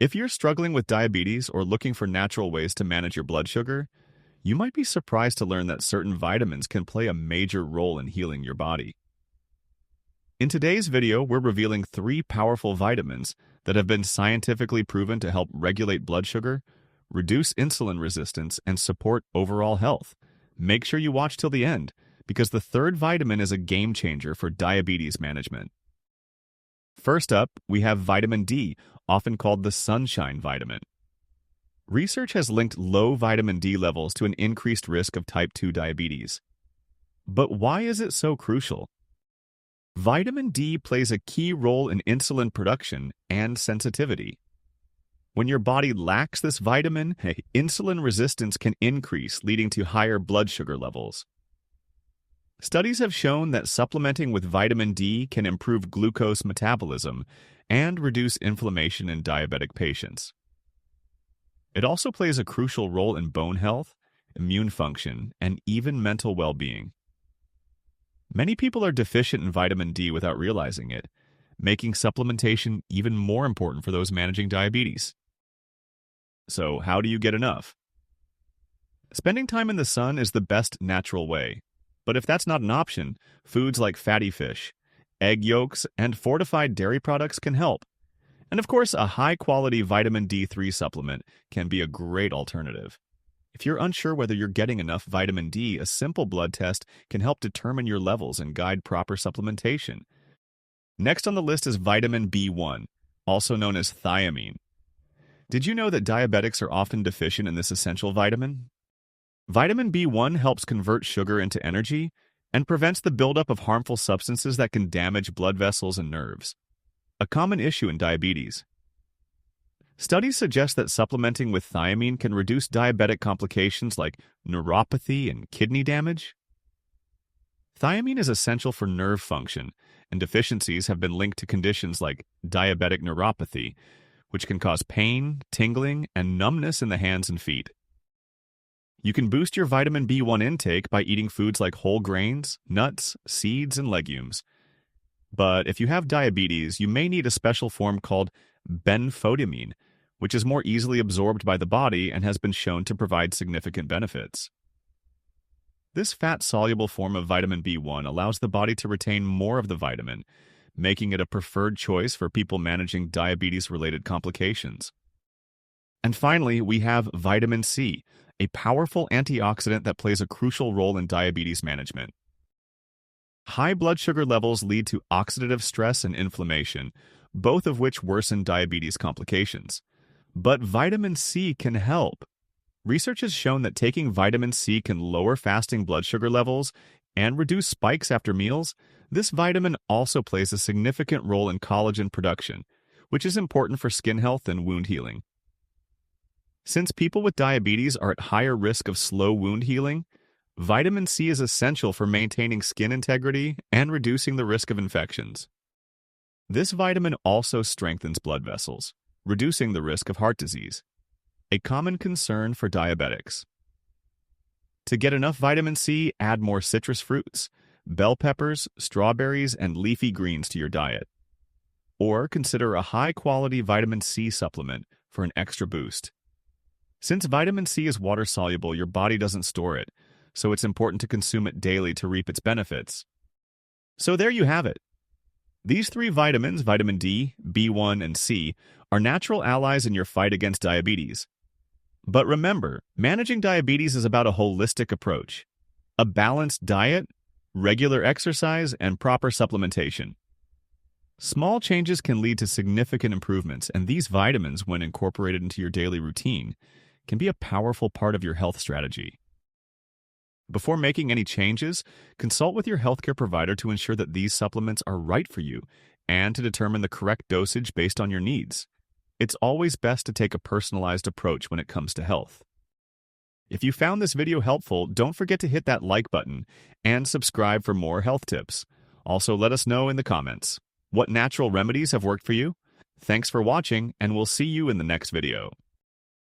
If you're struggling with diabetes or looking for natural ways to manage your blood sugar, you might be surprised to learn that certain vitamins can play a major role in healing your body. In today's video, we're revealing 3 powerful vitamins that have been scientifically proven to help regulate blood sugar, reduce insulin resistance, and support overall health. Make sure you watch till the end, because the third vitamin is a game changer for diabetes management. First up, we have vitamin D, often called the sunshine vitamin. Research has linked low vitamin D levels to an increased risk of type 2 diabetes. But why is it so crucial? Vitamin D plays a key role in insulin production and sensitivity. When your body lacks this vitamin, insulin resistance can increase, leading to higher blood sugar levels. Studies have shown that supplementing with vitamin D can improve glucose metabolism and reduce inflammation in diabetic patients. It also plays a crucial role in bone health, immune function, and even mental well-being. Many people are deficient in vitamin D without realizing it, making supplementation even more important for those managing diabetes. So, how do you get enough? Spending time in the sun is the best natural way, but if that's not an option, foods like fatty fish, egg yolks, and fortified dairy products can help. And of course, a high-quality vitamin D3 supplement can be a great alternative. If you're unsure whether you're getting enough vitamin D, a simple blood test can help determine your levels and guide proper supplementation. Next on the list is vitamin B1, also known as thiamine. Did you know that diabetics are often deficient in this essential vitamin? Vitamin B1 helps convert sugar into energy and prevents the buildup of harmful substances that can damage blood vessels and nerves, a common issue in diabetes. Studies suggest that supplementing with thiamine can reduce diabetic complications like neuropathy and kidney damage. Thiamine is essential for nerve function, and deficiencies have been linked to conditions like diabetic neuropathy, which can cause pain, tingling, and numbness in the hands and feet. You can boost your vitamin B1 intake by eating foods like whole grains, nuts, seeds, and legumes. But if you have diabetes, you may need a special form called benfotiamine, which is more easily absorbed by the body and has been shown to provide significant benefits. This fat-soluble form of vitamin B1 allows the body to retain more of the vitamin, making it a preferred choice for people managing diabetes-related complications. And finally, we have vitamin C, a powerful antioxidant that plays a crucial role in diabetes management. High blood sugar levels lead to oxidative stress and inflammation, both of which worsen diabetes complications. But vitamin C can help. Research has shown that taking vitamin C can lower fasting blood sugar levels and reduce spikes after meals. This vitamin also plays a significant role in collagen production, which is important for skin health and wound healing. Since people with diabetes are at higher risk of slow wound healing, vitamin C is essential for maintaining skin integrity and reducing the risk of infections. This vitamin also strengthens blood vessels, reducing the risk of heart disease, a common concern for diabetics. To get enough vitamin C, add more citrus fruits, bell peppers, strawberries, and leafy greens to your diet. Or consider a high-quality vitamin C supplement for an extra boost. Since vitamin C is water-soluble, your body doesn't store it, so it's important to consume it daily to reap its benefits. So there you have it. These 3 vitamins, vitamin D, B1, and C, are natural allies in your fight against diabetes. But remember, managing diabetes is about a holistic approach, a balanced diet, regular exercise, and proper supplementation. Small changes can lead to significant improvements, and these vitamins, when incorporated into your daily routine, can be a powerful part of your health strategy. Before making any changes, consult with your healthcare provider to ensure that these supplements are right for you and to determine the correct dosage based on your needs. It's always best to take a personalized approach when it comes to health. If you found this video helpful, don't forget to hit that like button and subscribe for more health tips. Also, let us know in the comments what natural remedies have worked for you. Thanks for watching, and we'll see you in the next video.